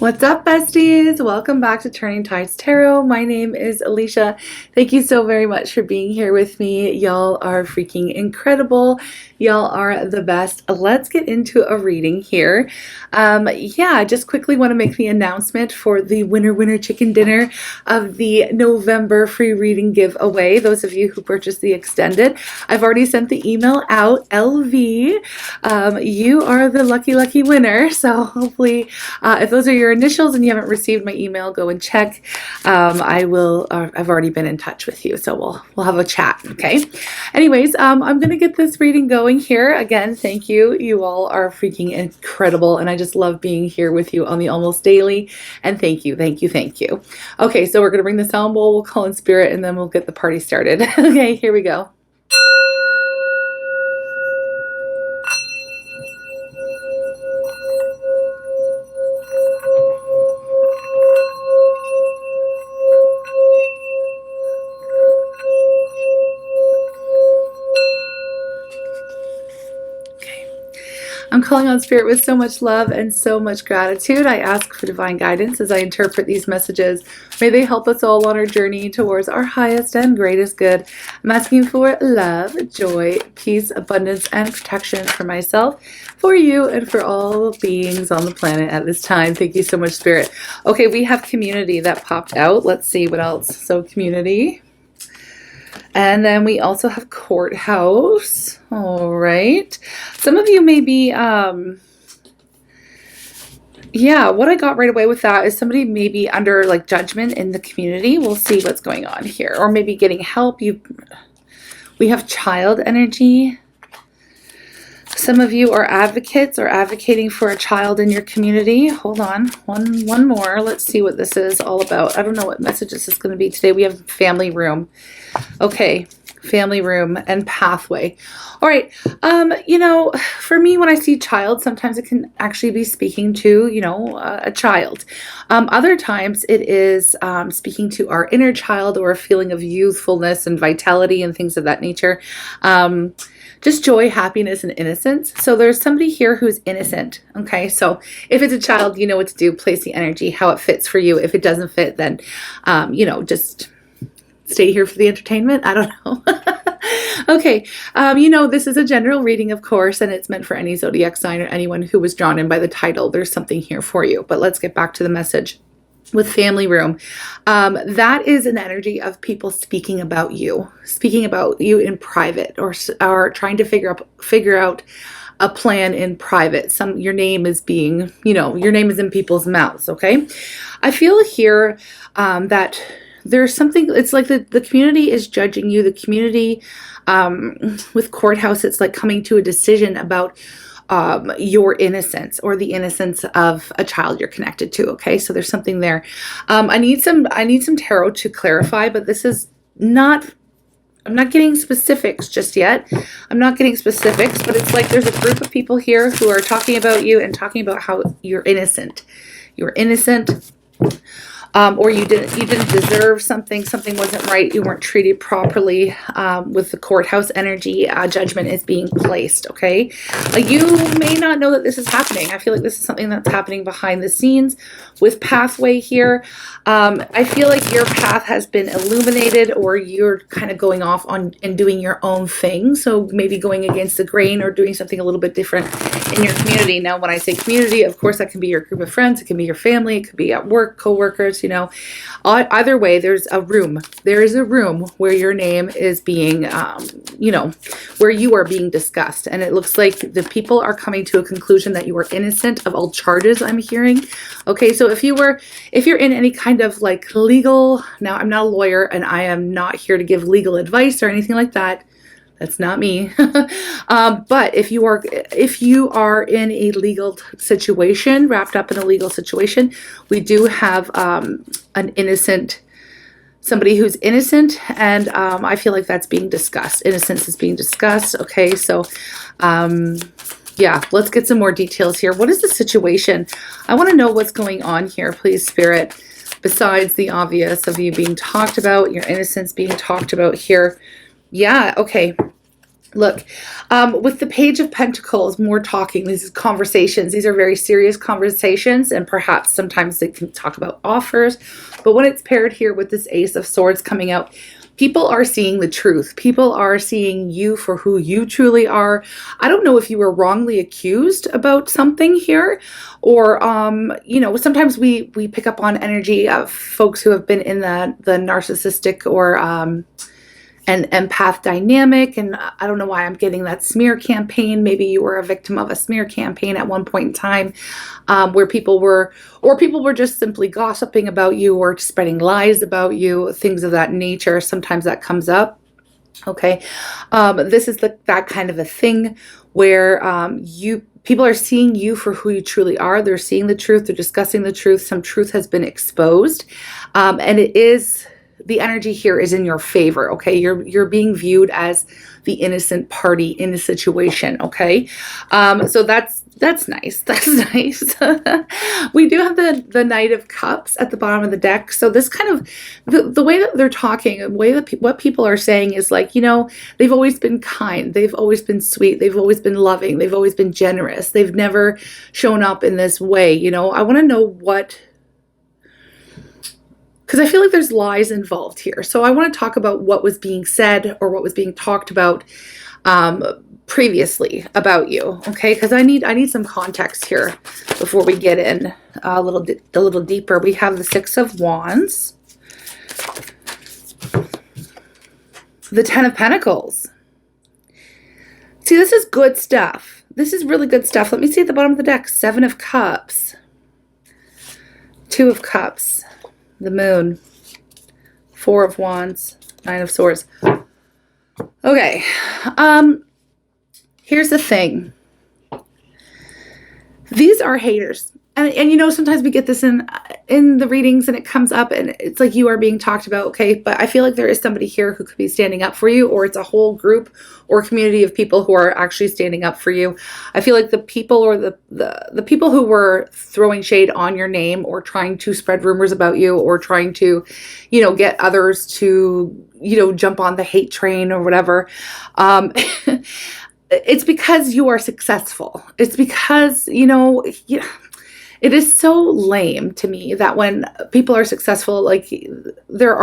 What's up, besties? Welcome back to Turning Tides Tarot. My name is Alishia. Thank you so very much for being here with me. Y'all are freaking incredible. Y'all are the best. Let's get into a reading here. I just quickly want to make the announcement for the winner chicken dinner of the November free reading giveaway. Those of you who purchased the extended, I've already sent the email out. LV, you are the lucky winner. So hopefully, if those are your initials and you haven't received my email, go and check. I've already been in touch with you, so we'll have a chat. Okay. Anyways, I'm gonna get this reading going here. Again, thank you. You all are freaking incredible, and I just love being here with you on the Almost Daily. And thank you. Okay, so we're gonna bring the sound bowl. We'll call in spirit, and then we'll get the party started. Okay, here we go. I'm calling on spirit with so much love and so much gratitude. I ask for divine guidance as I interpret these messages. May they help us all on our journey towards our highest and greatest good. I'm asking for love, joy, peace, abundance, and protection for myself, for you, and for all beings on the planet at this time. Thank you so much, spirit. Okay, we have community that popped out. Let's see what else. So community. And then we also have courthouse. All right. Some of you may be, what I got right away with that is somebody may be under like judgment in the community. We'll see what's going on here. Or maybe getting help. We have child energy. Some of you are advocates or advocating for a child in your community. Hold on. One more. Let's see what this is all about. I don't know what message this is going to be today. We have family room. Okay. Family room and pathway. All right. For me, when I see child, sometimes it can actually be speaking to, a child. Other times it is speaking to our inner child or a feeling of youthfulness and vitality and things of that nature. Just joy, happiness, and innocence. So there's somebody here who's innocent. Okay, so if it's a child, you know what to do. Place the energy, how it fits for you. If it doesn't fit, then, just stay here for the entertainment. I don't know. Okay, this is a general reading, of course, and it's meant for any zodiac sign or anyone who was drawn in by the title. There's something here for you. But let's get back to the message. With family room, that is an energy of people speaking about you in private, or trying to figure out a plan in private. Your name is being, your name is in people's mouths. Okay, I feel here that there's something. It's like the community is judging you. The community with courthouse, it's like coming to a decision about your innocence or the innocence of a child you're connected to. Okay, so there's something there. I need some tarot to clarify, but this is not. I'm not getting specifics just yet. But it's like there's a group of people here who are talking about you and talking about how you're innocent. You're innocent. Or you didn't deserve something wasn't right, you weren't treated properly. With the courthouse energy, judgment is being placed. Okay, you may not know that this is happening. I feel like this is something that's happening behind the scenes. With pathway here, I feel like your path has been illuminated, or you're kind of going off on and doing your own thing. So maybe going against the grain or doing something a little bit different in your community. Now, when I say community, of course, that can be your group of friends, it can be your family, it could be at work, co-workers. Either way, there is a room where your name is being, where you are being discussed. And it looks like the people are coming to a conclusion that you are innocent of all charges, I'm hearing. Okay, so if you're in any kind of like legal, now I'm not a lawyer and I am not here to give legal advice or anything like that. That's not me. But if you are in a legal situation, wrapped up in a legal situation, we do have somebody who's innocent, and I feel like that's being discussed. Innocence is being discussed. Okay, so let's get some more details here. What is the situation? I want to know what's going on here, please, Spirit, besides the obvious of you being talked about, your innocence being talked about here. Yeah, okay. Look, with the Page of Pentacles, more talking, these conversations, these are very serious conversations, and perhaps sometimes they can talk about offers. But when it's paired here with this Ace of Swords coming out, people are seeing the truth. People are seeing you for who you truly are. I don't know if you were wrongly accused about something here, or, you know, sometimes we pick up on energy of folks who have been in the narcissistic or an empath dynamic, and I don't know why I'm getting that smear campaign. Maybe you were a victim of a smear campaign at one point in time, where people were just simply gossiping about you or spreading lies about you, things of that nature. Sometimes that comes up. Okay, this is that kind of a thing where people are seeing you for who you truly are. They're seeing the truth. They're discussing the truth. Some truth has been exposed, and it is. The energy here is in your favor, okay? You're being viewed as the innocent party in the situation, okay? So that's nice. That's nice. We do have the Knight of Cups at the bottom of the deck. So this kind of, the way that they're talking, the way that what people are saying is like, you know, they've always been kind. They've always been sweet. They've always been loving. They've always been generous. They've never shown up in this way, you know? I want to know what... because I feel like there's lies involved here. So I want to talk about what was being said or what was being talked about previously about you, okay? Because I need some context here before we get in a little deeper. We have the Six of Wands, the Ten of Pentacles. See, this is good stuff. This is really good stuff. Let me see at the bottom of the deck. Seven of Cups, Two of Cups, the Moon, Four of Wands, Nine of Swords. Okay, here's the thing. These are haters. And you know, sometimes we get this in the readings and it comes up and it's like you are being talked about, okay? But I feel like there is somebody here who could be standing up for you, or it's a whole group or community of people who are actually standing up for you. I feel like the people or the people who were throwing shade on your name or trying to spread rumors about you or trying to, you know, get others to, you know, jump on the hate train or whatever, it's because you are successful. It's because, you know, it is so lame to me that when people are successful, like there's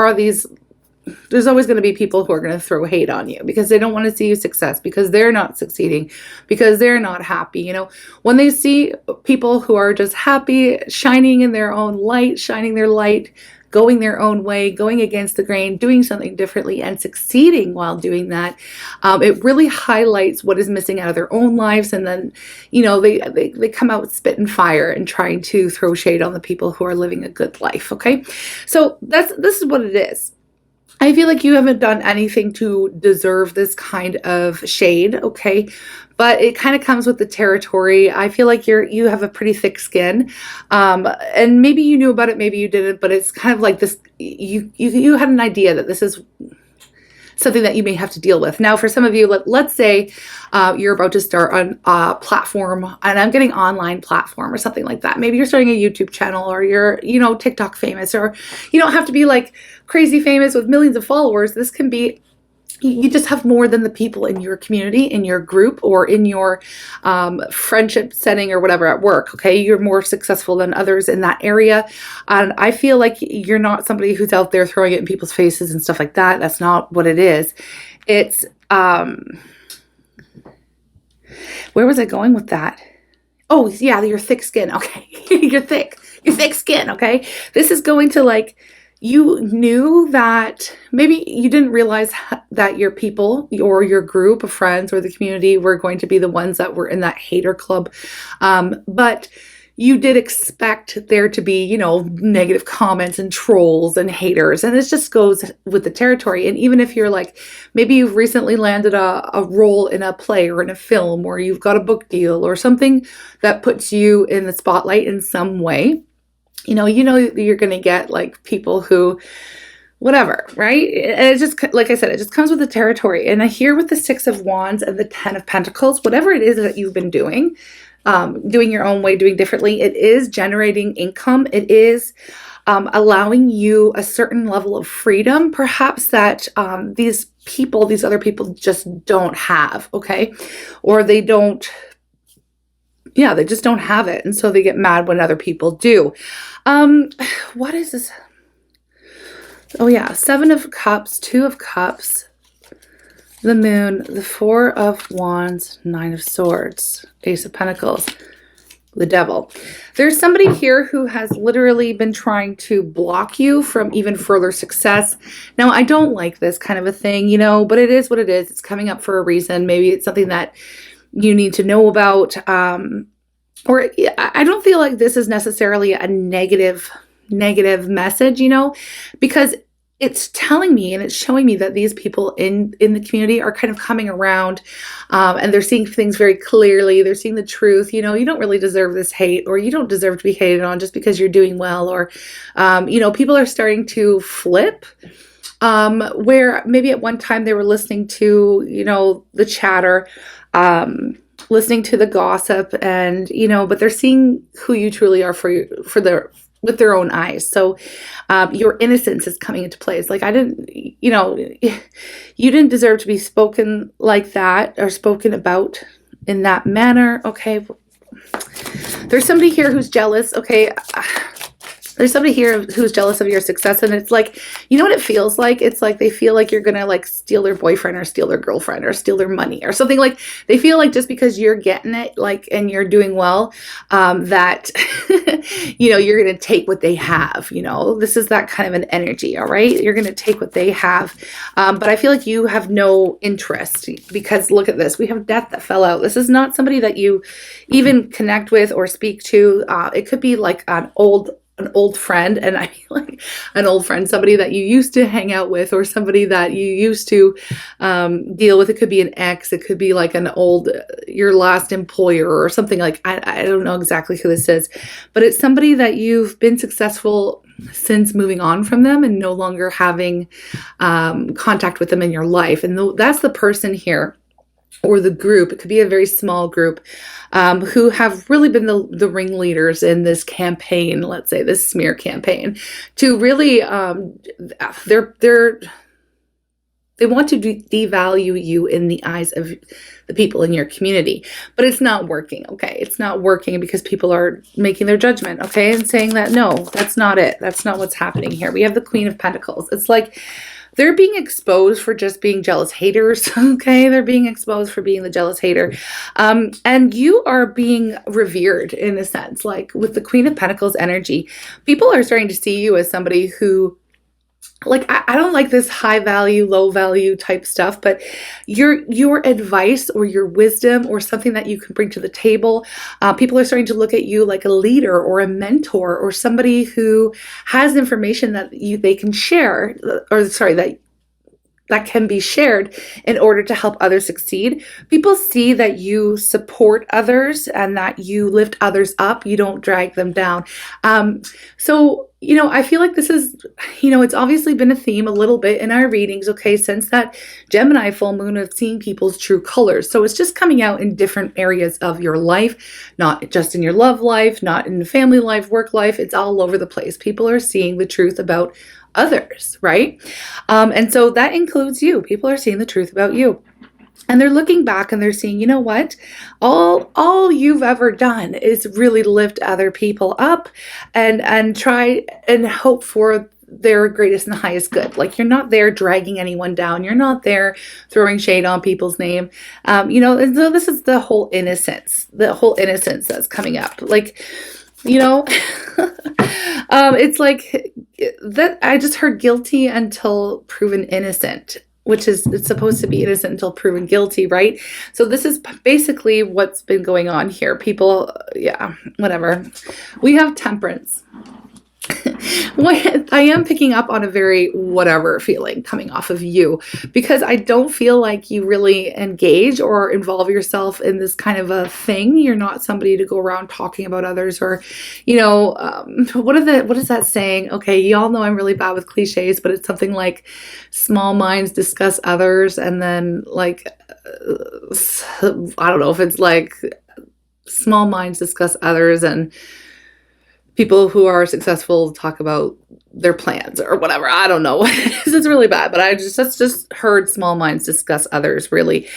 always going to be people who are going to throw hate on you because they don't want to see you success, because they're not succeeding, because they're not happy. You know, when they see people who are just happy, shining in their own light, shining their light, going their own way, going against the grain, doing something differently and succeeding while doing that, it really highlights what is missing out of their own lives. And then, you know, they come out with spit and fire and trying to throw shade on the people who are living a good life. Okay. So this is what it is. I feel like you haven't done anything to deserve this kind of shade, okay? But it kind of comes with the territory. I feel like you have a pretty thick skin, and maybe you knew about it, maybe you didn't. But it's kind of like this. You had an idea that this is something that you may have to deal with. Now, for some of you, let's say you're about to start on a platform, and I'm getting online platform or something like that. Maybe you're starting a YouTube channel, or you're, you know, TikTok famous, or you don't have to be like crazy famous with millions of followers. This can be, you just have more than the people in your community, in your group, or in your friendship setting or whatever at work, okay? You're more successful than others in that area. And I feel like you're not somebody who's out there throwing it in people's faces and stuff like that. That's not what it is. It's, where was I going with that? Oh, yeah, your thick skin, okay? Your thick skin, okay? This is going to, like, you knew that maybe you didn't realize that your people or your group of friends or the community were going to be the ones that were in that hater club. But you did expect there to be, you know, negative comments and trolls and haters. And it just goes with the territory. And even if you're like, maybe you've recently landed a role in a play or in a film, or you've got a book deal or something that puts you in the spotlight in some way, you know you're going to get like people who, whatever, right? And it's just, like I said, it just comes with the territory. And I hear with the Six of Wands and the Ten of Pentacles, whatever it is that you've been doing your own way, doing differently, it is generating income. It is allowing you a certain level of freedom, perhaps that these people, these other people just don't have, okay? Or they don't, yeah, they just don't have it. And so they get mad when other people do. What is this? Oh yeah, 7 of Cups, 2 of Cups, the Moon, the 4 of Wands, 9 of Swords, Ace of Pentacles, the Devil. There's somebody here who has literally been trying to block you from even further success. Now, I don't like this kind of a thing, you know, but it is what it is. It's coming up for a reason. Maybe it's something that you need to know about. Or I don't feel like this is necessarily a negative message, you know, because it's telling me and it's showing me that these people in the community are kind of coming around, and they're seeing things very clearly. They're seeing the truth. You know, you don't really deserve this hate, or you don't deserve to be hated on just because you're doing well, or, you know, people are starting to flip, where maybe at one time they were listening to, you know, the chatter, listening to the gossip, and, you know, but they're seeing who you truly are with their own eyes. So your innocence is coming into place. Like, I didn't, you know, you didn't deserve to be spoken like that or spoken about in that manner. Okay. There's somebody here who's jealous. Okay. There's somebody here who's jealous of your success, and it's like, you know what it feels like? It's like they feel like you're gonna like steal their boyfriend or steal their girlfriend or steal their money or something. Like, they feel like just because you're getting it, like, and you're doing well, that you know, you're gonna take what they have. You know, this is that kind of an energy. All right, you're gonna take what they have, but I feel like you have no interest, because look at this. We have Death that fell out. This is not somebody that you even connect with or speak to. It could be like an old friend, and I mean like an old friend, somebody that you used to hang out with, or somebody that you used to deal with. It could be an ex, it could be like an old, your last employer or something. Like, I don't know exactly who this is, but it's somebody that you've been successful since moving on from them and no longer having contact with them in your life. And that's the person here, or the group. It could be a very small group, who have really been the ringleaders in this campaign, let's say this smear campaign, to really, they want to devalue you in the eyes of the people in your community, but it's not working. Okay. It's not working because people are making their judgment. Okay. And saying that, no, that's not it. That's not what's happening here. We have the Queen of Pentacles. It's like, they're being exposed for just being jealous haters, okay? They're being exposed for being the jealous hater. And you are being revered in a sense. Like, with the Queen of Pentacles energy, people are starting to see you as somebody who, like, I don't like this high value, low value type stuff, but your advice or your wisdom or something that you can bring to the table, people are starting to look at you like a leader or a mentor or somebody who has information that they can share, or sorry, that can be shared in order to help others succeed. People see that you support others and that you lift others up. You don't drag them down. So, you know, I feel like this is, you know, it's obviously been a theme a little bit in our readings, okay, since that Gemini full moon of seeing people's true colors. So it's just coming out in different areas of your life, not just in your love life, not in family life, work life. It's all over the place. People are seeing the truth about others, right? And so that includes you. People are seeing the truth about you. And they're looking back and they're seeing, you know what? All you've ever done is really lift other people up and try and hope for their greatest and highest good. Like, you're not there dragging anyone down. You're not there throwing shade on people's name. You know, and so this is the whole innocence that's coming up. Like, you know, it's like that. I just heard guilty until proven innocent, which is, it's supposed to be innocent until proven guilty, right? So this is basically what's been going on here. People, yeah, whatever. We have Temperance. I am picking up on a very whatever feeling coming off of you, because I don't feel like you really engage or involve yourself in this kind of a thing. You're not somebody to go around talking about others, or, you know, what is that saying? Okay, y'all know I'm really bad with cliches, but it's something like small minds discuss others, and then like, I don't know if it's like small minds discuss others, and people who are successful talk about their plans or whatever. I don't know. It's really bad, but that's just heard small minds discuss others, really.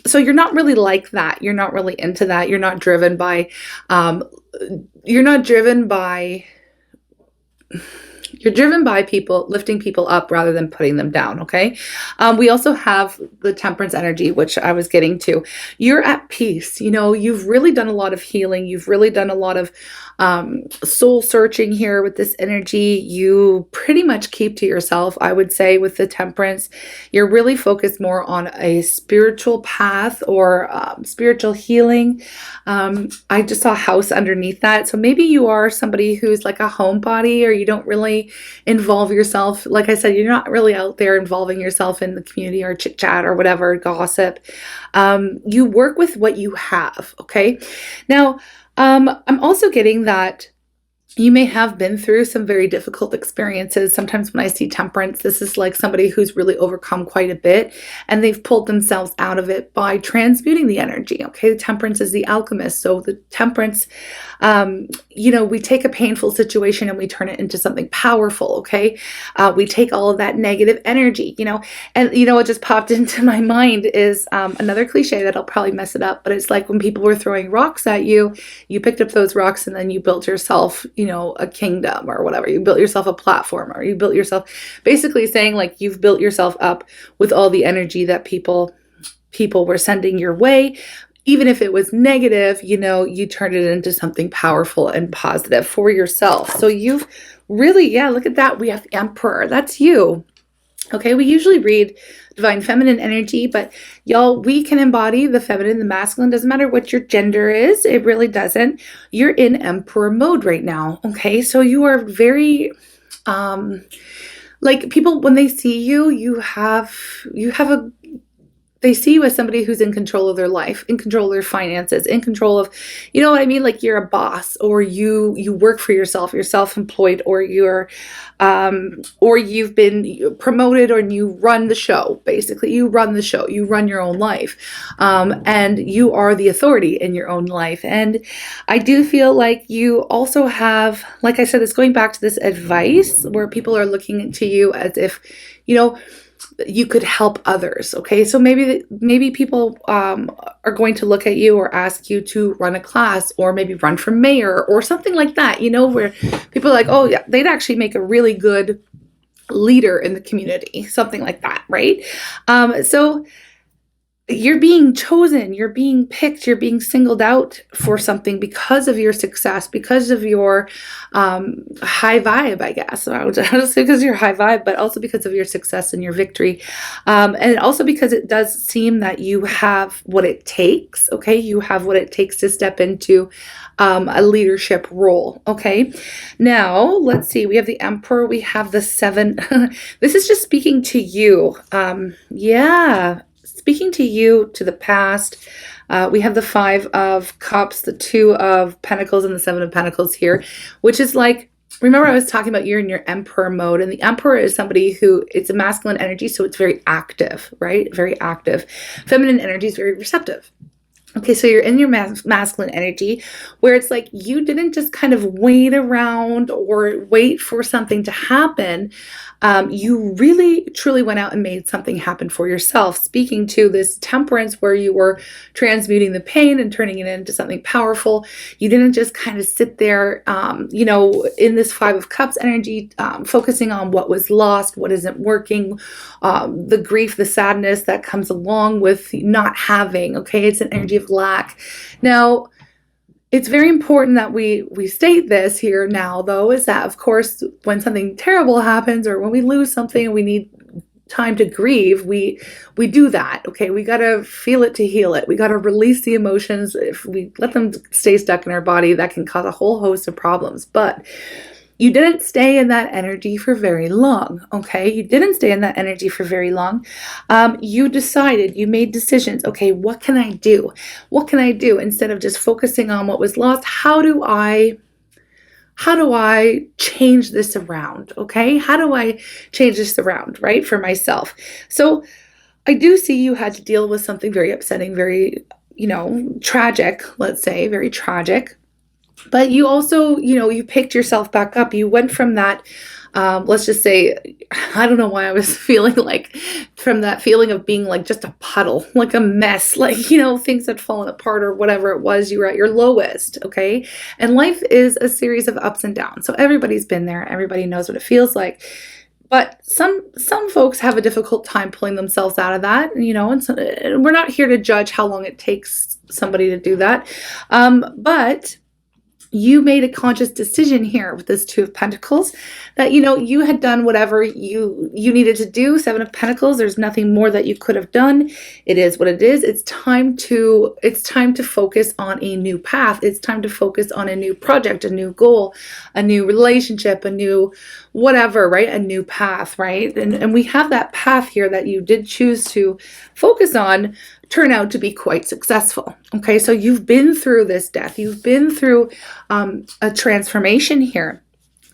So you're not really like that. You're not really into that. You're not driven by, you're driven by people, lifting people up rather than putting them down, okay? We also have the temperance energy, which I was getting to. You're at peace. You know, you've really done a lot of healing. You've really done a lot of soul searching here with this energy. You pretty much keep to yourself, I would say, with the temperance. You're really focused more on a spiritual path or spiritual healing. I just saw house underneath that. So maybe you are somebody who's like a homebody, or you don't really involve yourself. Like I said, you're not really out there involving yourself in the community or chit chat or whatever, gossip. You work with what you have. Okay. Now, I'm also getting that you may have been through some very difficult experiences. Sometimes when I see temperance, this is like somebody who's really overcome quite a bit, and they've pulled themselves out of it by transmuting the energy. Okay, the temperance is the alchemist. So the temperance, we take a painful situation and we turn it into something powerful. Okay, we take all of that negative energy, and what just popped into my mind is another cliche that I'll probably mess it up, but it's like when people were throwing rocks at you, you picked up those rocks and then you built yourself, a kingdom or whatever. You built yourself a platform, or you built yourself, basically saying like you've built yourself up with all the energy that people were sending your way. Even if it was negative, you turned it into something powerful and positive for yourself. So you've really, look at that. We have the Emperor. That's you. Okay, we usually read divine feminine energy, but y'all, we can embody the feminine, the masculine. Doesn't matter what your gender is. It really doesn't. You're in Emperor mode right now. Okay, so you are very, like people, when they see you, they see you as somebody who's in control of their life, in control of their finances, in control of, what I mean? Like you're a boss, or you work for yourself, you're self-employed, or or you've been promoted, or you run the show. Basically, you run the show, you run your own life, and you are the authority in your own life. And I do feel like you also have, like I said, it's going back to this advice where people are looking to you as if, you could help others. Okay, so maybe people are going to look at you or ask you to run a class, or maybe run for mayor or something like that, where people are like, oh yeah, they'd actually make a really good leader in the community, something like that, right? So you're being chosen, you're being picked, you're being singled out for something because of your success, because of your high vibe, I guess. I would say because of your high vibe, but also because of your success and your victory. And also because it does seem that you have what it takes, okay? You have what it takes to step into a leadership role, okay? Now, let's see. We have the Emperor. We have the 7. This is just speaking to you. Speaking to you, to the past. We have the 5 of Cups, the 2 of Pentacles, and the 7 of Pentacles here, which is like, remember I was talking about you're in your Emperor mode, and the Emperor is somebody who, it's a masculine energy, so it's very active, right? Very active. Feminine energy is very receptive. Okay, so you're in your masculine energy, where it's like you didn't just kind of wait around or wait for something to happen. You really, truly went out and made something happen for yourself. Speaking to this temperance, where you were transmuting the pain and turning it into something powerful. You didn't just kind of sit there, in this 5 of Cups energy, focusing on what was lost, what isn't working, the grief, the sadness that comes along with not having. Okay, it's an energy of lack. Now, it's very important that we state this here now, though, is that, of course, when something terrible happens, or when we lose something and we need time to grieve, we do that. Okay, we got to feel it to heal it. We got to release the emotions. If we let them stay stuck in our body, that can cause a whole host of problems. But you didn't stay in that energy for very long, okay? You didn't stay in that energy for very long. You decided, you made decisions. Okay, what can I do? What can I do? Instead of just focusing on what was lost, how do I change this around, okay? How do I change this around, right, for myself? So I do see you had to deal with something very upsetting, very, tragic, let's say, very tragic. But you also, you picked yourself back up. You went from that let's just say, I don't know why I was feeling like, from that feeling of being like just a puddle, like a mess, like, you know, things had fallen apart or whatever it was, you were at your lowest, okay? And life is a series of ups and downs. So everybody's been there. Everybody knows what it feels like. But some folks have a difficult time pulling themselves out of that, you know, and we're not here to judge how long it takes somebody to do that. But you made a conscious decision here with this Two of Pentacles that, you know, you had done whatever you needed to do. Seven of Pentacles, there's nothing more that you could have done. It is what it is. It's time to focus on a new path. It's time to focus on a new project, a new goal, a new relationship, a new whatever, right? A new path, right? And we have that path here that you did choose to focus on turn out to be quite successful. Okay, so you've been through this death. You've been through a transformation here.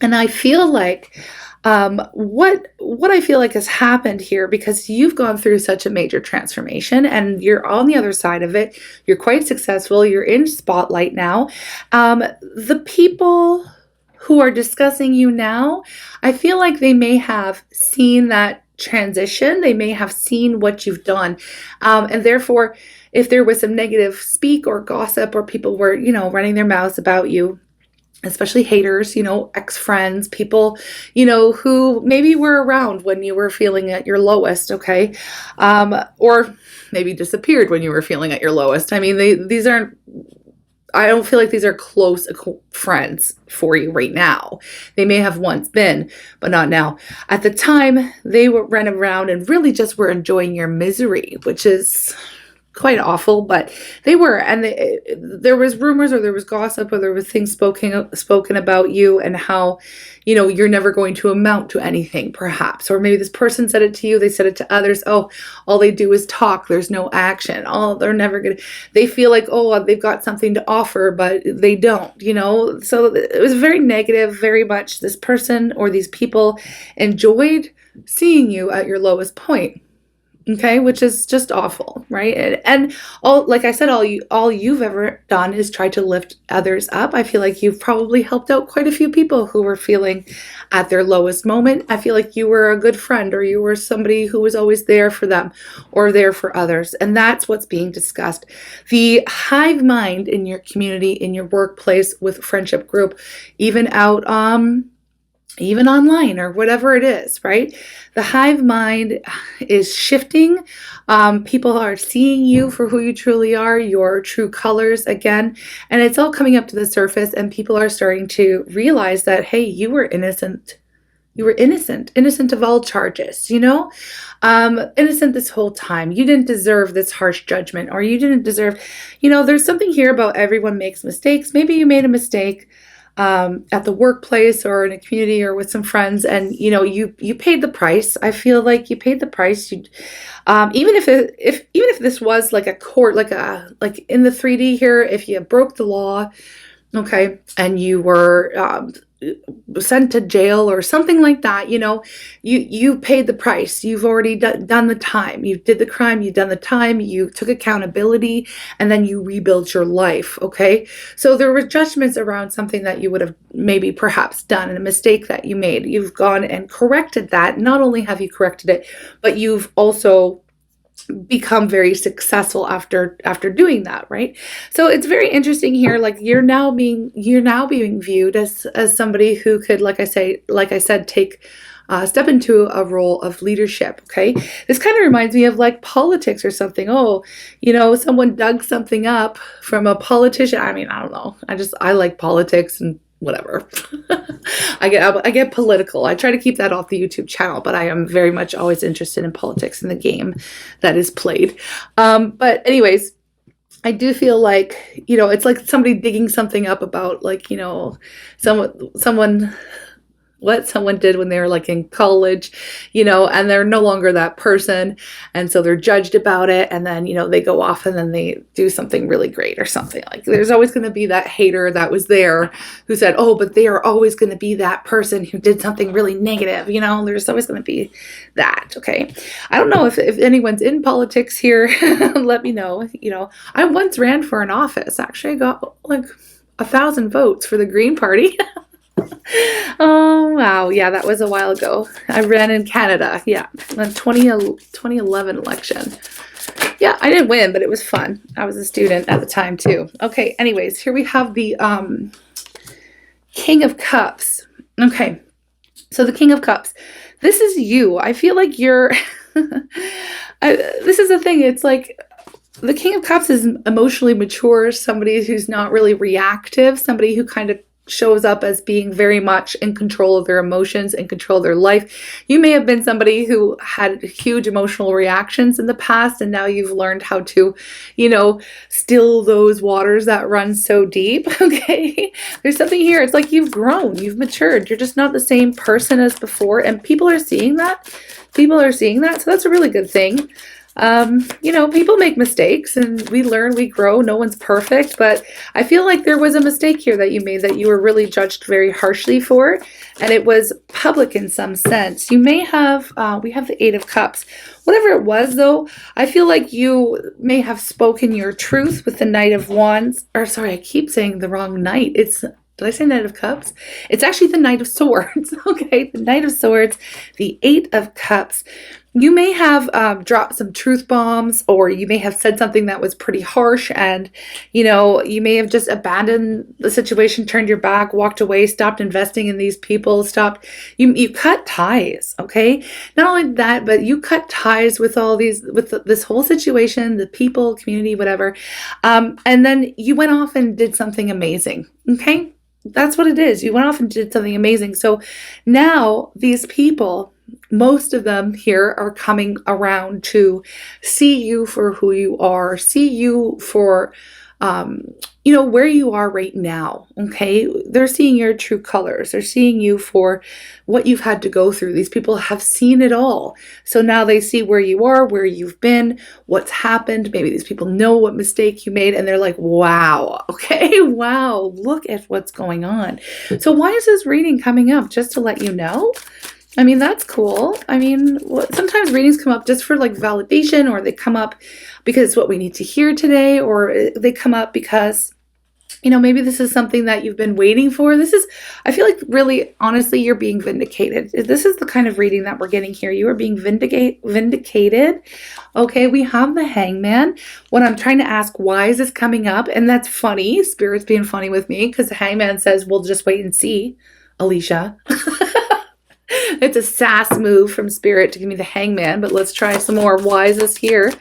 And I feel like what I feel like has happened here, because you've gone through such a major transformation and you're on the other side of it, you're quite successful, you're in spotlight now. The people who are discussing you now, I feel like they may have seen that transition. They may have seen what you've done. And therefore, if there was some negative speak or gossip, or people were, you know, running their mouths about you, especially haters, you know, ex-friends, people, you know, who maybe were around when you were feeling at your lowest, okay? Or maybe disappeared when you were feeling at your lowest. I mean, these aren't, I don't feel like these are close friends for you right now. They may have once been, but not now. At the time, they were running around and really just were enjoying your misery, which is quite awful, but they were. And there was rumors, or there was gossip, or there was things spoken about you and how, you know, you're never going to amount to anything, perhaps. Or maybe this person said it to you, they said it to others. Oh, all they do is talk. There's no action. Oh, they're never going to, they feel like, oh, they've got something to offer, but they don't, you know. So it was very negative, very much. This person or these people enjoyed seeing you at your lowest point. Okay, which is just awful, right? And all, like I said, all you've ever done is try to lift others up. I feel like you've probably helped out quite a few people who were feeling at their lowest moment. I feel like you were a good friend, or you were somebody who was always there for them or there for others. And that's what's being discussed. The hive mind in your community, in your workplace, with friendship group, even out, even online or whatever it is, right? The hive mind is shifting. People are seeing you for who you truly are, your true colors again, and it's all coming up to the surface, and people are starting to realize that, hey, you were innocent. You were innocent of all charges, you know, innocent this whole time. You didn't deserve this harsh judgment, or you didn't deserve, you know, there's something here about everyone makes mistakes. Maybe you made a mistake at the workplace or in a community or with some friends, and you know, you paid the price. I feel like you paid the price. You, even if this was like a court, like in the 3D here, if you broke the law, okay, and you were sent to jail or something like that, you know, you paid the price. You've already done the time. You did the crime, you've done the time, you took accountability, and then you rebuilt your life, okay? So there were judgments around something that you would have maybe perhaps done, and a mistake that you made. You've gone and corrected that. Not only have you corrected it, but you've also become very successful after doing that, right? So it's very interesting here. Like you're now being viewed as somebody who could, like I said, take step into a role of leadership. Okay, this kind of reminds me of like politics or something. Oh, you know, someone dug something up from a politician. I mean, I don't know. I like politics and whatever. I get political. I try to keep that off the YouTube channel, but I am very much always interested in politics and the game that is played. But anyways, I do feel like, you know, it's like somebody digging something up about, like, you know, what someone did when they were like in college, you know, and they're no longer that person. And so they're judged about it. And then, you know, they go off and then they do something really great or something. Like there's always going to be that hater that was there who said, oh, but they are always going to be that person who did something really negative. You know, there's always going to be that. Okay. I don't know if anyone's in politics here. Let me know. You know, I once ran for an office. Actually, I got like 1,000 votes for the Green Party. Oh, wow. Yeah, that was a while ago. I ran in Canada. Yeah, the 2011 election. Yeah, I didn't win, but it was fun. I was a student at the time too. Okay, anyways, here we have the King of Cups. Okay, so the King of Cups. This is you. I feel like you're... this is the thing. It's like the King of Cups is emotionally mature, somebody who's not really reactive, somebody who kind of shows up as being very much in control of their emotions and control of their life. You may have been somebody who had huge emotional reactions in the past, and now you've learned how to, still those waters that run so deep. Okay. There's something here. It's like you've grown, you've matured. You're just not the same person as before. And people are seeing that. So that's a really good thing. People make mistakes and we learn, we grow. No one's perfect, but I feel like there was a mistake here that you made that you were really judged very harshly for, and it was public in some sense. You may have, we have the Eight of Cups. Whatever it was, though, I feel like you may have spoken your truth with the Knight of Wands. Or sorry, I keep saying the wrong knight. Did I say Knight of Cups? It's actually the Knight of Swords. Okay, the Knight of Swords, the Eight of Cups. You may have dropped some truth bombs, or you may have said something that was pretty harsh, and you may have just abandoned the situation, turned your back, walked away, stopped investing in these people, you cut ties. Okay, not only that, but you cut ties with this whole situation, the people, community, whatever, and then you went off and did something amazing. Okay, that's what it is. You went off and did something amazing. So now these people, most of them here, are coming around to see you for who you are, see you for, where you are right now. Okay. They're seeing your true colors. They're seeing you for what you've had to go through. These people have seen it all. So now they see where you are, where you've been, what's happened. Maybe these people know what mistake you made, and they're like, wow, okay, wow, look at what's going on. So why is this reading coming up? Just to let you know? I mean, that's cool. I mean, sometimes readings come up just for like validation, or they come up because it's what we need to hear today, or they come up because, maybe this is something that you've been waiting for. I feel like really, honestly, you're being vindicated. This is the kind of reading that we're getting here. You are being vindicated. Okay, we have the Hangman. When I'm trying to ask, why is this coming up? And that's funny. Spirit's being funny with me because the Hangman says, we'll just wait and see, Alishia. It's a sass move from Spirit to give me the Hangman, but let's try some more. Why is this here?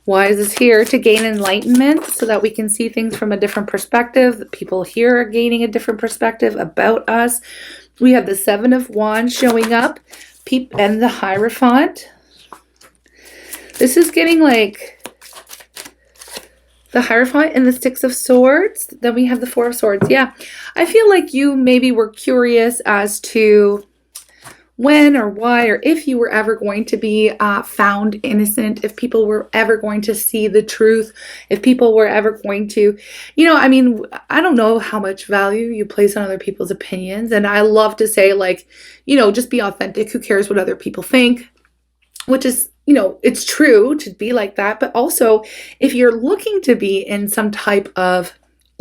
Why is this here? To gain enlightenment so that we can see things from a different perspective. The people here are gaining a different perspective about us. We have the Seven of Wands showing up, and the Hierophant. This is getting like the Hierophant and the Six of Swords. Then we have the Four of Swords. Yeah, I feel like you maybe were curious as to when or why, or if you were ever going to be found innocent, if people were ever going to see the truth, if people were ever going to, I don't know how much value you place on other people's opinions. And I love to say, like, just be authentic. Who cares what other people think? Which is, it's true to be like that. But also, if you're looking to be in some type of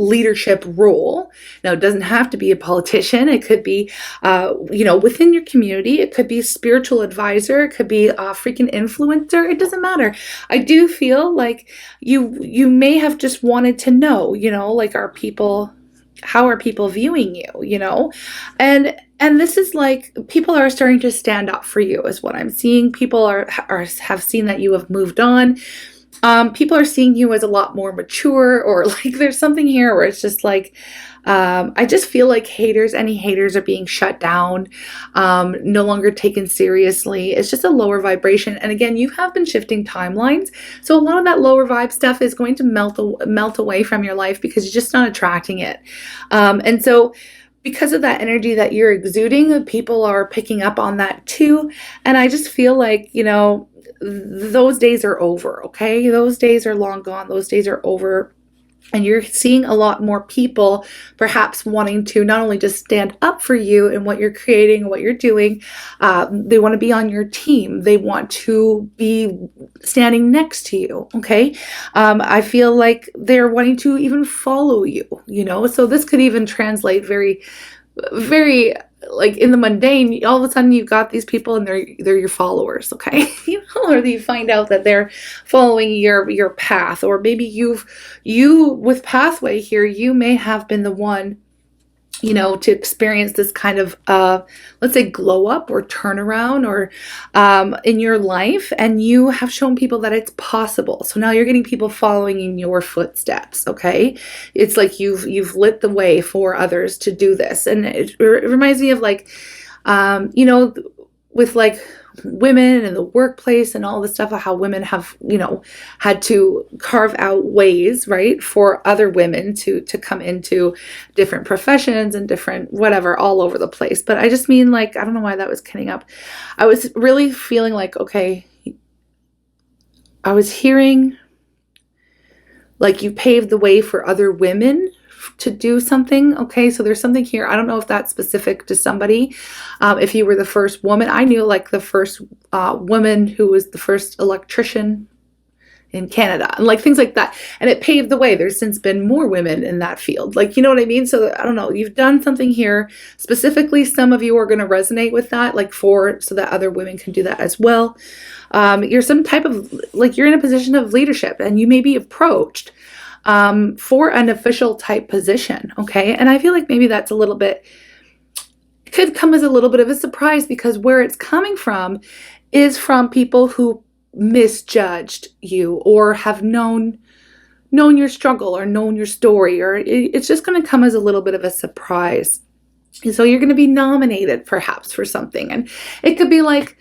leadership role. Now, it doesn't have to be a politician. It could be, within your community. It could be a spiritual advisor. It could be a freaking influencer. It doesn't matter. I do feel like you may have just wanted to know, like, how are people viewing you, and this is like, people are starting to stand up for you is what I'm seeing. People have seen that you have moved on. People are seeing you as a lot more mature, or like there's something here where it's just like, I just feel like any haters are being shut down, no longer taken seriously. It's just a lower vibration. And again, you have been shifting timelines. So a lot of that lower vibe stuff is going to melt away from your life because you're just not attracting it. And so because of that energy that you're exuding, people are picking up on that too. And I just feel like, those days are over, okay? Those days are long gone. Those days are over. And you're seeing a lot more people perhaps wanting to not only just stand up for you and what you're creating and what you're doing, they want to be on your team. They want to be standing next to you, okay? I feel like they're wanting to even follow you, So this could even translate very, very like in the mundane, all of a sudden you've got these people and they're your followers, okay? Or you find out that they're following your path, or maybe you with pathway here, you may have been the one, to experience this kind of, let's say, glow up or turnaround, or in your life, and you have shown people that it's possible. So now you're getting people following in your footsteps, okay? It's like you've lit the way for others to do this. And it reminds me of like, with like women in the workplace and all the stuff of how women have, had to carve out ways, right, for other women to come into different professions and different whatever all over the place. But I just mean, like, I don't know why that was coming up. I was really feeling like, okay, I was hearing like you paved the way for other women to do something. Okay, so there's something here. I don't know if that's specific to somebody. If you were the first woman, I knew like the first woman who was the first electrician in Canada, and like things like that. And it paved the way. There's since been more women in that field. Like, you know what I mean? So I don't know. You've done something here. Specifically, some of you are going to resonate with that, like so that other women can do that as well. You're some type of, like, you're in a position of leadership, and you may be approached for an official type position, okay? And I feel like maybe that's a little bit, could come as a little bit of a surprise, because where it's coming from is from people who misjudged you, or have known your struggle, or known your story, or it's just going to come as a little bit of a surprise. And so you're going to be nominated perhaps for something, and it could be like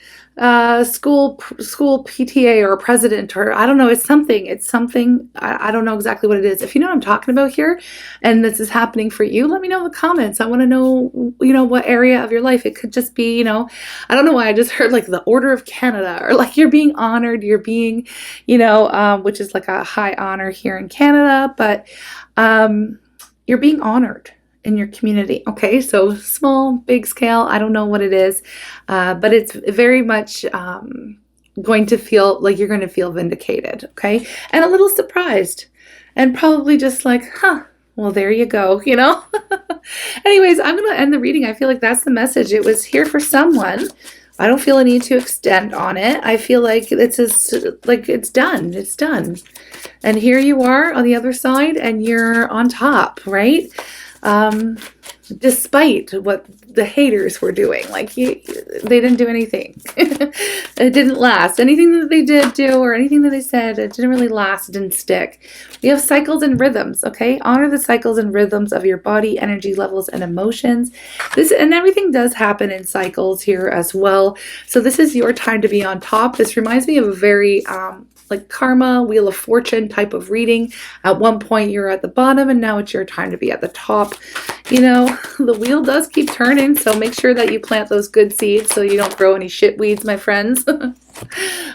school PTA or president, or I don't know. It's something. I don't know exactly what it is. If you know what I'm talking about here, and this is happening for you, let me know in the comments. I want to know, what area of your life. It could just be, I don't know why I just heard like the Order of Canada, or like you're being honored. You're being, which is like a high honor here in Canada, but you're being honored in your community. Okay, so small, big scale, I don't know what it is, but it's very much going to feel like you're going to feel vindicated, okay, and a little surprised, and probably just like, well, there you go, Anyways, I'm going to end the reading. I feel like that's the message. It was here for someone. I don't feel a need to extend on it. I feel like it's done. It's done. And here you are on the other side, and you're on top, right? Despite what the haters were doing, like they didn't do anything. It didn't last. Anything that they did do, or anything that they said, it didn't really last. It didn't stick. We have cycles and rhythms. Okay, honor the cycles and rhythms of your body, energy levels, and emotions. And everything does happen in cycles here as well. So this is your time to be on top. This reminds me of a very like karma, Wheel of Fortune type of reading. At one point you're at the bottom, and now it's your time to be at the top. The wheel does keep turning, so make sure that you plant those good seeds so you don't grow any shit weeds, my friends.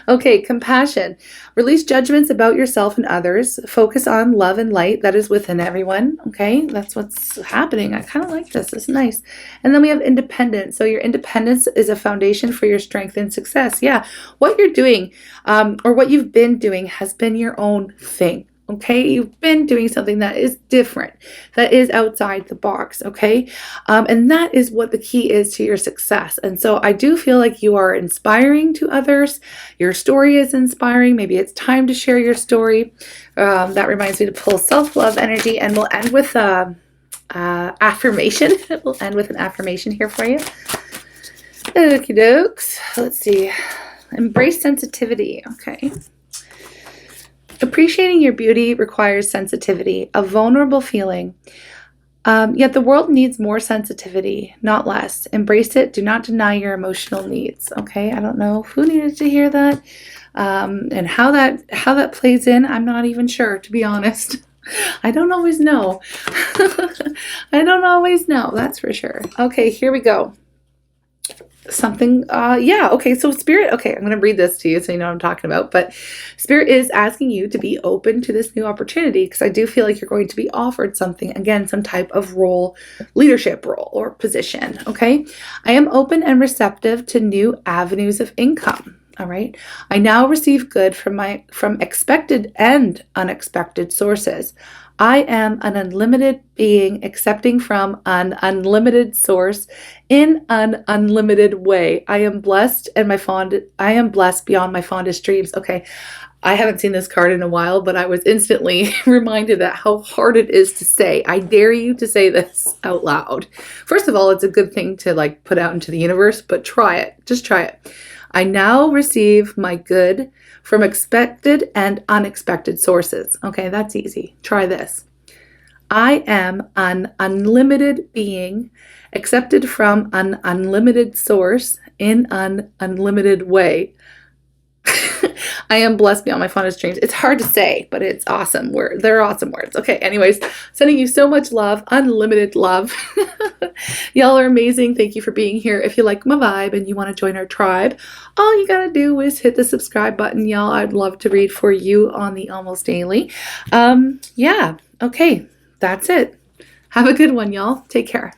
Okay, compassion. Release judgments about yourself and others. Focus on love and light that is within everyone. Okay, that's what's happening. I kind of like this. It's nice. And then we have independence. So your independence is a foundation for your strength and success. Yeah, what you're doing or what you've been doing has been your own thing. Okay, you've been doing something that is different, that is outside the box. Okay, and that is what the key is to your success. And so I do feel like you are inspiring to others. Your story is inspiring. Maybe it's time to share your story. That reminds me to pull self-love energy, and we'll end with affirmation. We'll end with an affirmation here for you. Okie dokes. Let's see. Embrace sensitivity. Okay. Appreciating your beauty requires sensitivity, a vulnerable feeling. Yet the world needs more sensitivity, not less. Embrace it. Do not deny your emotional needs. Okay, I don't know who needed to hear that, and how that plays in. I'm not even sure, to be honest. I don't always know. I don't always know. That's for sure. Okay, here we go. Something, okay, so Spirit, okay, I'm going to read this to you so you know what I'm talking about, but Spirit is asking you to be open to this new opportunity, because I do feel like you're going to be offered something, again, some type of role, leadership role or position, okay? I am open and receptive to new avenues of income. All right. I now receive good from expected and unexpected sources. I am an unlimited being accepting from an unlimited source in an unlimited way. I am blessed beyond my fondest dreams. Okay. I haven't seen this card in a while, but I was instantly reminded at how hard it is to say. I dare you to say this out loud. First of all, it's a good thing to like put out into the universe, but try it. Just try it. I now receive my good from expected and unexpected sources. Okay, that's easy. Try this. I am an unlimited being accepted from an unlimited source in an unlimited way. I am blessed beyond my fondest dreams. It's hard to say, but it's awesome. They're awesome words. Okay, anyways, sending you so much love, unlimited love. Y'all are amazing. Thank you for being here. If you like my vibe and you want to join our tribe, all you gotta do is hit the subscribe button, y'all. I'd love to read for you on the Almost Daily. Yeah, okay, that's it. Have a good one, y'all. Take care.